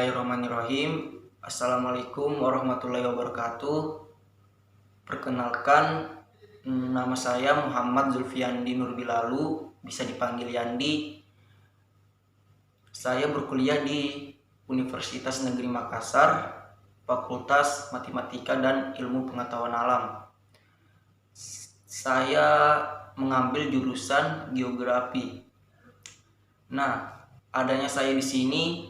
Bismillahirrahmanirrahim. Assalamualaikum warahmatullahi wabarakatuh. Perkenalkan, nama saya Muhammad Zulfiandi Nurbilalu, bisa dipanggil Yandi. Saya berkuliah di Universitas Negeri Makassar, Fakultas Matematika dan Ilmu Pengetahuan Alam. Saya mengambil jurusan geografi. Nah, adanya saya di sini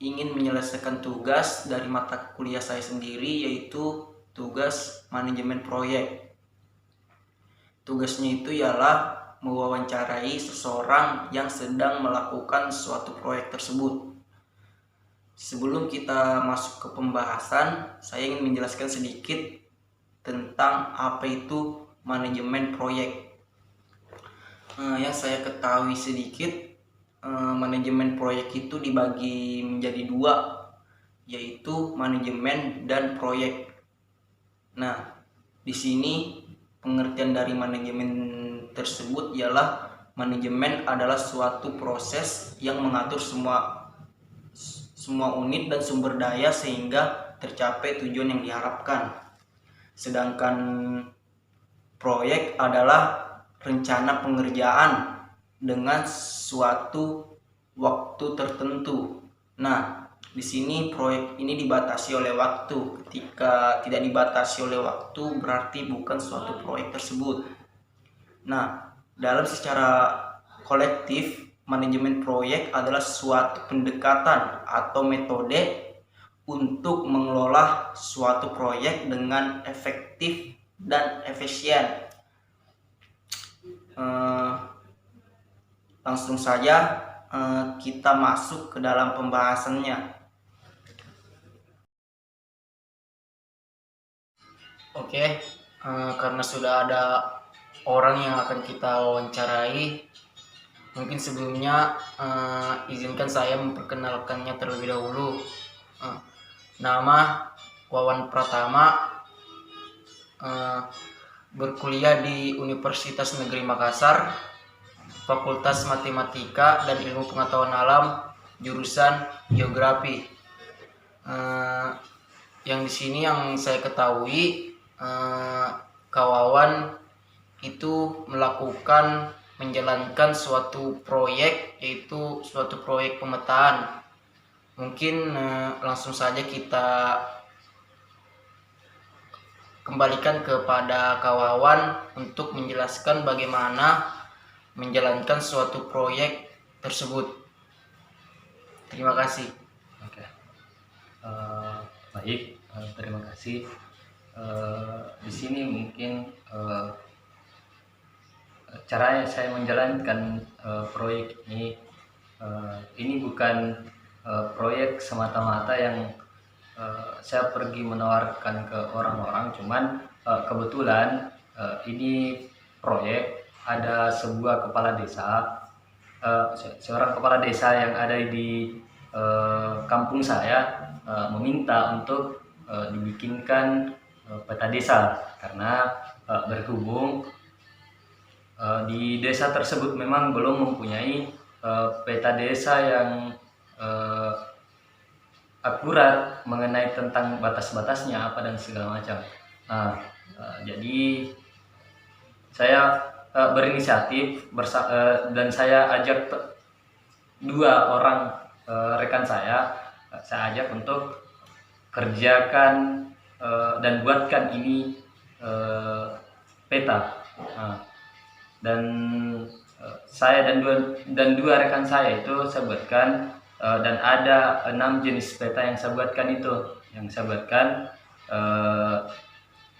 ingin menyelesaikan tugas dari mata kuliah saya sendiri, yaitu tugas manajemen proyek. Tugasnya itu ialah mewawancarai seseorang yang sedang melakukan suatu proyek tersebut. Sebelum kita masuk ke pembahasan, saya ingin menjelaskan sedikit tentang apa itu manajemen proyek. Yang saya ketahui sedikit, manajemen proyek itu dibagi menjadi dua, yaitu manajemen dan proyek. Nah, di sini pengertian dari manajemen tersebut ialah manajemen adalah suatu proses yang mengatur semua unit dan sumber daya sehingga tercapai tujuan yang diharapkan. Sedangkan proyek adalah rencana pengerjaan dengan suatu waktu tertentu. Nah, di sini proyek ini dibatasi oleh waktu. Ketika tidak dibatasi oleh waktu, berarti bukan suatu proyek tersebut. Nah, dalam secara kolektif, manajemen proyek adalah suatu pendekatan atau metode untuk mengelola suatu proyek dengan efektif dan efisien. Langsung saja kita masuk ke dalam pembahasannya. Oke, karena sudah ada orang yang akan kita wawancarai, mungkin sebelumnya izinkan saya memperkenalkannya terlebih dahulu. Nama Wawan Pratama, berkuliah di Universitas Negeri Makassar, Fakultas Matematika dan Ilmu Pengetahuan Alam, jurusan geografi. Yang di sini yang saya ketahui, Kawawan itu menjalankan suatu proyek, yaitu suatu proyek pemetaan. Mungkin langsung saja kita kembalikan kepada Kawawan untuk menjelaskan bagaimana menjalankan suatu proyek tersebut. Terima kasih. Oke. Baik, terima kasih. Di sini mungkin cara saya menjalankan proyek ini bukan proyek semata-mata yang saya pergi menawarkan ke orang-orang, cuman kebetulan ini proyek ada sebuah kepala desa, seorang kepala desa yang ada di kampung saya meminta untuk dibikinkan peta desa, karena berhubung di desa tersebut memang belum mempunyai peta desa yang akurat mengenai tentang batas-batasnya apa dan segala macam. Jadi saya berinisiatif dan saya ajak dua orang rekan saya ajak untuk kerjakan dan buatkan ini peta. Dan saya dan dua rekan saya itu saya buatkan, dan ada 6 jenis peta yang saya buatkan itu. Yang saya buatkan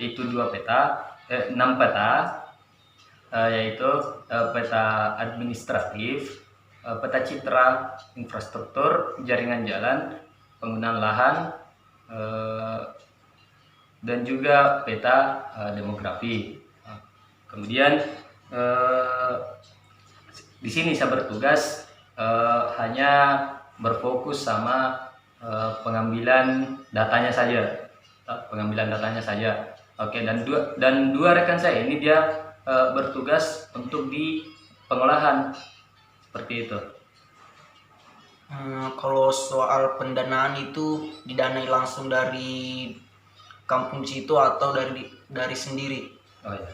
itu 6 peta, yaitu peta administratif, peta citra infrastruktur, jaringan jalan, penggunaan lahan, dan juga peta demografi. Kemudian di sini saya bertugas hanya berfokus sama pengambilan datanya saja, Oke, dan dua rekan saya ini dia bertugas untuk di pengolahan, seperti itu. Kalau soal pendanaan itu didanai langsung dari kampung situ atau dari sendiri? Oh ya.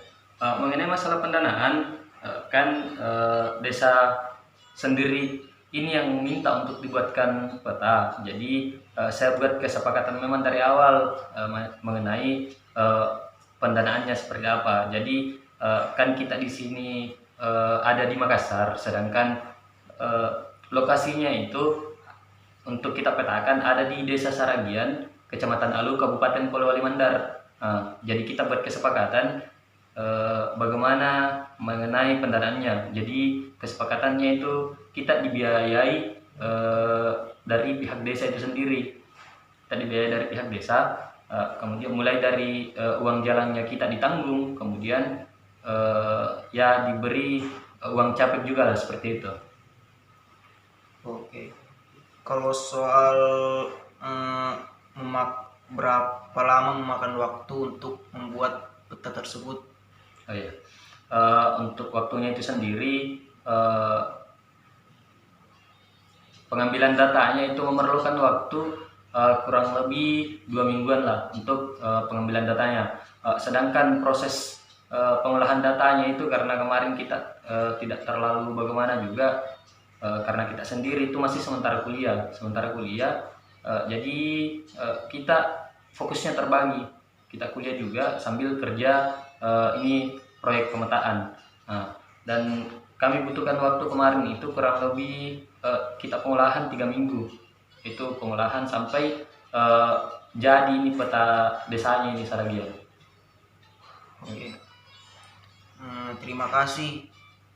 Mengenai masalah pendanaan, kan desa sendiri ini yang minta untuk dibuatkan peta. Jadi saya buat kesepakatan memang dari awal mengenai pendanaannya seperti apa. Jadi kan kita di sini ada di Makassar, sedangkan eh, lokasinya itu untuk kita petakan ada di Desa Saragian, Kecamatan Alu, Kabupaten Polewali Mandar. Jadi kita buat kesepakatan bagaimana mengenai pendanaannya. Jadi kesepakatannya itu kita dibiayai dari pihak desa itu sendiri. Kita dibiayai dari pihak desa, kemudian mulai dari uang jalannya kita ditanggung, kemudian ya diberi uang capek juga lah seperti itu. Oke. Kalau soal berapa lama memakan waktu untuk membuat peta tersebut? Oh iya. Untuk waktunya itu sendiri, pengambilan datanya itu memerlukan waktu kurang lebih 2 mingguan lah untuk pengambilan datanya. Sedangkan proses pengolahan datanya itu karena kemarin kita tidak terlalu bagaimana juga, karena kita sendiri itu masih sementara kuliah, jadi kita fokusnya terbagi. Kita kuliah juga sambil kerja, ini proyek pemetaan. Dan kami butuhkan waktu kemarin itu kurang lebih kita pengolahan 3 minggu. Itu pengolahan sampai jadi ini peta desanya ini Saragian. Oke. Terima kasih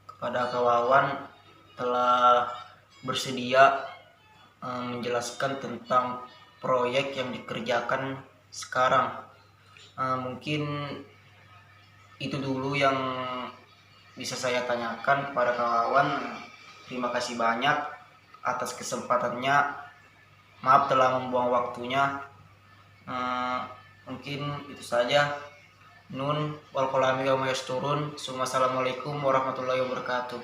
kepada Kak Wawan telah bersedia menjelaskan tentang proyek yang dikerjakan sekarang. Mungkin itu dulu yang bisa saya tanyakan kepada Kak Wawan. Terima kasih banyak atas kesempatannya. Maaf telah membuang waktunya. Mungkin itu saja. Nun wal kolami wa mayasturun. Assalamualaikum warahmatullahi wabarakatuh.